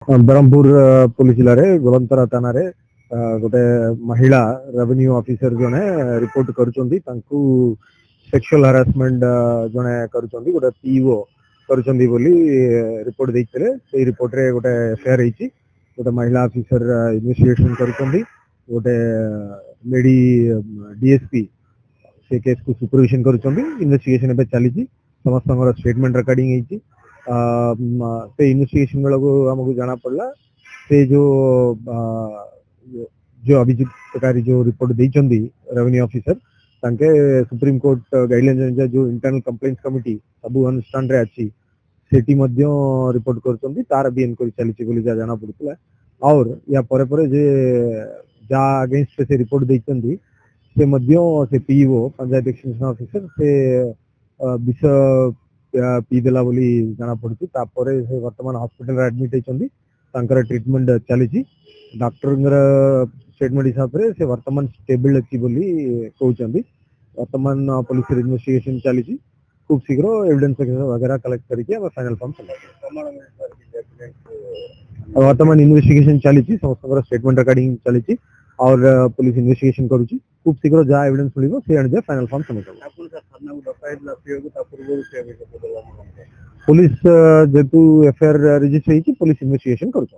Brahmapur police जिले रे गोलंतरा थाना रे गोटे महिला रेवेन्यू ऑफिसर जने रिपोर्ट करुचंदी तांकू सेक्सुअल हरासमेंट जने करुचंदी गोटे पीओ करुचंदी बोली रिपोर्ट देइतले सेई रिपोर्ट रे गोटे एफआईआर हेची गोटे महिला ऑफिसर इन्वेस्टिगेशन करुचंदी गोटे लेडी डीएसपी से केस को सुपरविजन करुचंदी इन्वेस्टिगेशन एबे चलीची समस्त स्टेटमेंट रिकॉर्डिंग हेची से इन्वेस्टिगेशन बेलू आमको जाना पड़ा से जो जो अभियुक्तकारी जो रिपोर्ट देइचंदी रेवेन्यू ऑफिसर तांके सुप्रीम कोर्ट गाइडलाइन जो इंटरनल कंप्लेंट्स कमिटी सब अनुष्ठान रे अछि सेटी मध्य रिपोर्ट करचंदी तार भी इनक्वायरी चलीची बोली जाना पड़ुतला और या परे परे जे जा अगेंस्ट से रिपोर्ट देइचंदी से मध्य से पीओ पंचायत एक्सटेंशन ऑफिसर से विषय पी देला बोली जाना पड़ुची तापरे से वर्तमान हॉस्पिटल एडमिट हेचंदी तांकर ट्रीटमेंट चलीची डॉक्टर स्टेटमेंट हिसाब से से वर्तमान स्टेबल अछि बोली कहउचंदी वर्तमान पुलिस इन्वेस्टिगेशन चलीची खूब शीघ्र एविडेंस वगैरह कलेक्ट करके हम फाइनल फॉर्म वर्तमान इन्वेस्टिगेशन चलीची समस्त स्टेटमेंट रिकॉर्डिंग चलीची और पुलिस इन्वेस्टिगेशन करूची खूब शीघ्र जा एविडेंस मिलिबो से अनुसार फाइनल फॉर्म सबमिट पुलिस जेतु एफआईआर रजिस्टर हेची पुलिस इन्वेस्टिगेशन करूछ।